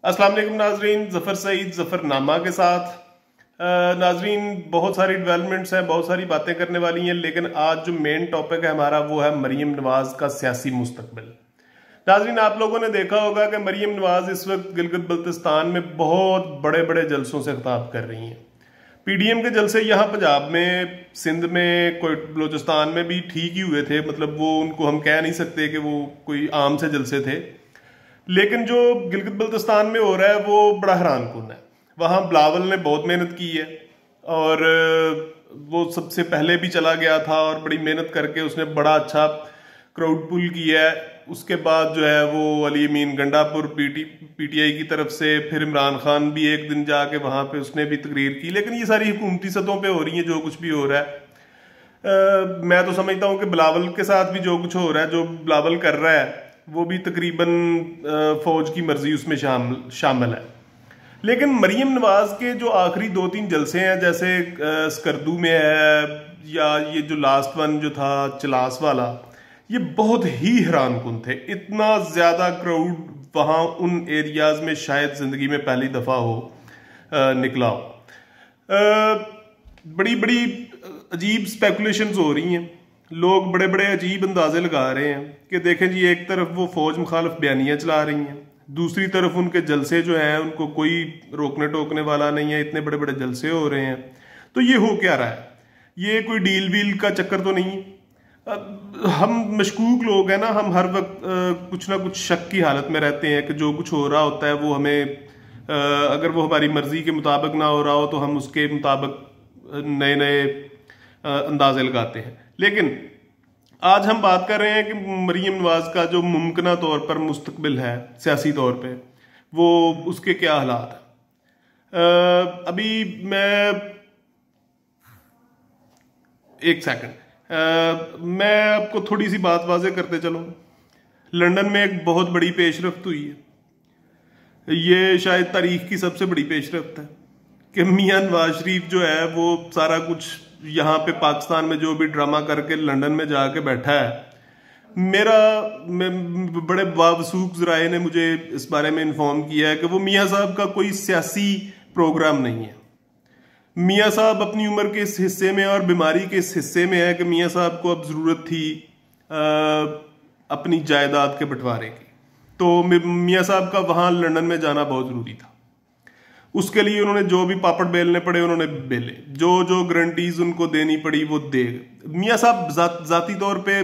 अस्सलाम वालेकुम नाजरीन, जफर सईद जफरनामा के साथ। नाजरीन, बहुत सारी डेवलपमेंट्स हैं, बहुत सारी बातें करने वाली हैं, लेकिन आज जो मेन टॉपिक है हमारा वो है मरीम नवाज का सियासी मुस्तकबिल। नाजरीन, आप लोगों ने देखा होगा कि मरीम नवाज इस वक्त गिलगित बल्तिस्तान में बहुत बड़े बड़े जलसों से खिताब कर रही हैं। पीडीएम के जलसे यहाँ पंजाब में, सिंध में, कोई बलोचिस्तान में भी ठीक ही हुए थे। मतलब वो उनको हम कह नहीं सकते कि वो कोई आम से जलसे थे, लेकिन जो गिलगित बल्तिस्तान में हो रहा है वो बड़ा हैरान कुन है। वहाँ बिलावल ने बहुत मेहनत की है और वो सबसे पहले भी चला गया था और बड़ी मेहनत करके उसने बड़ा अच्छा क्राउड पुल किया है। उसके बाद जो है वो अली अमीन गंडापुर पीटीआई की तरफ से, फिर इमरान खान भी एक दिन जाके वहाँ पे उसने भी तकरीर की। लेकिन ये सारी हुकूमती सतहों पे हो रही है जो कुछ भी हो रहा है। मैं तो समझता हूँ कि बिलावल के साथ भी जो कुछ हो रहा है, जो बिलावल कर रहा है वो भी तकरीबन फौज की मर्जी उसमें शामिल है। लेकिन मरीम नवाज के जो आखिरी 2-3 जलसे हैं, जैसे स्कर्दू में है या ये जो लास्ट वन जो था चलास वाला, ये बहुत ही हैरान कुन थे। इतना ज्यादा क्राउड वहां उन एरियाज में शायद जिंदगी में पहली दफा हो निकला हो। बड़ी बड़ी अजीब स्पेकुलेशंस हो रही हैं, लोग बड़े बड़े अजीब अंदाजे लगा रहे हैं कि देखें जी, एक तरफ वो फौज मुखालिफ बयानियां चला रही हैं, दूसरी तरफ उनके जलसे जो हैं उनको कोई रोकने टोकने वाला नहीं है। इतने बड़े बड़े जलसे हो रहे हैं, तो ये हो क्या रहा है? ये कोई डील वील का चक्कर तो नहीं है? हम मशकूक लोग हैं ना, हम हर वक्त कुछ ना कुछ शक की हालत में रहते हैं कि जो कुछ हो रहा होता है वो हमें, अगर वो हमारी मर्जी के मुताबिक ना हो रहा हो तो हम उसके मुताबिक नए नए अंदाजे लगाते हैं। लेकिन आज हम बात कर रहे हैं कि मरीम नवाज का जो मुमकिना तौर पर मुस्तकबिल है सियासी तौर पे, वो उसके क्या हालात है। अभी मैं एक सेकंड, मैं आपको थोड़ी सी बात वाज़े करते चलूं। लंदन में एक बहुत बड़ी पेशरफ्त हुई है, ये शायद तारीख की सबसे बड़ी पेशरफ्त है कि मियां नवाज शरीफ जो है वो सारा कुछ यहाँ पे पाकिस्तान में जो भी ड्रामा करके लंदन में जाके बैठा है। बड़े बावसूख जराए ने मुझे इस बारे में इन्फॉर्म किया है कि वो मियाँ साहब का कोई सियासी प्रोग्राम नहीं है। मियाँ साहब अपनी उम्र के इस हिस्से में और बीमारी के इस हिस्से में है कि मियाँ साहब को अब जरूरत थी अपनी जायदाद के बंटवारे की, तो मियाँ साहब का वहां लंदन में जाना बहुत जरूरी था। उसके लिए उन्होंने जो भी पापड़ बेलने पड़े उन्होंने बेले, जो गारंटीज उनको देनी पड़ी वो दे। मियाँ साहब जाती तौर पे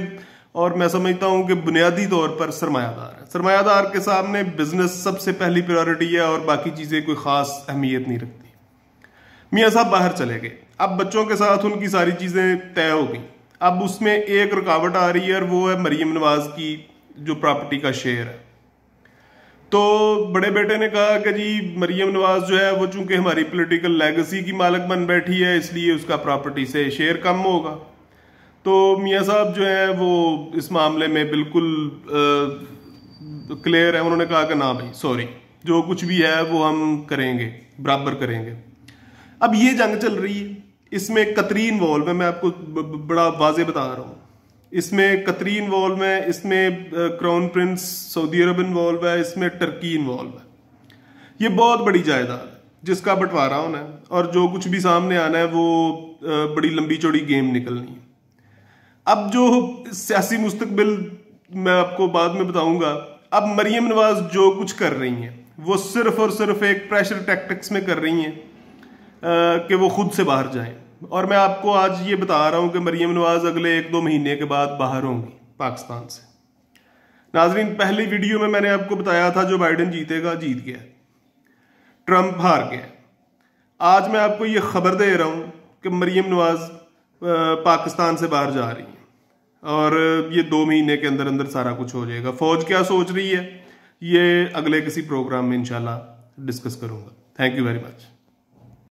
और मैं समझता हूं कि बुनियादी तौर पर सरमायादार है। सरमायादार के सामने बिजनेस सबसे पहली प्रायोरिटी है और बाकी चीजें कोई खास अहमियत नहीं रखती। मियाँ साहब बाहर चले गए, अब बच्चों के साथ उनकी सारी चीजें तय हो गई। अब उसमें एक रुकावट आ रही है और वो है मरीम नवाज की जो प्रॉपर्टी का शेयर है। तो बड़े बेटे ने कहा कि जी मरीम नवाज जो है वो चूंकि हमारी पॉलिटिकल लेगेसी की मालिक बन बैठी है, इसलिए उसका प्रॉपर्टी से शेयर कम होगा। तो मियाँ साहब जो है वो इस मामले में बिल्कुल क्लियर है। उन्होंने कहा कि ना भाई, सॉरी, जो कुछ भी है वो हम करेंगे, बराबर करेंगे। अब ये जंग चल रही है, इसमें कतरी इन्वॉल्व है। मैं आपको बड़ा वाजे बता रहा हूँ, इसमें कतरी इन्वॉल्व है, इसमें क्राउन प्रिंस सऊदी अरब इन्वॉल्व है, इसमें टर्की इन्वॉल्व है। ये बहुत बड़ी जायदाद है जिसका बंटवारा होना है और जो कुछ भी सामने आना है वो बड़ी लंबी चौड़ी गेम निकलनी है। अब जो सियासी मुस्तकबिल मैं आपको बाद में बताऊंगा। अब मरीम नवाज जो कुछ कर रही हैं वो सिर्फ और सिर्फ एक प्रेशर टैक्टिक्स में कर रही हैं कि वो खुद से बाहर जाएं। और मैं आपको आज ये बता रहा हूं कि मरीम नवाज अगले 1-2 महीने के बाद बाहर होंगी पाकिस्तान से। नाजरीन, पहली वीडियो में मैंने आपको बताया था जो बाइडेन जीतेगा, जीत गया, ट्रंप हार गया। आज मैं आपको ये खबर दे रहा हूं कि मरीम नवाज पाकिस्तान से बाहर जा रही है और ये 2 महीने के अंदर अंदर सारा कुछ हो जाएगा। फौज क्या सोच रही है ये अगले किसी प्रोग्राम में इंशाल्लाह डिस्कस करूंगा। Thank you very much.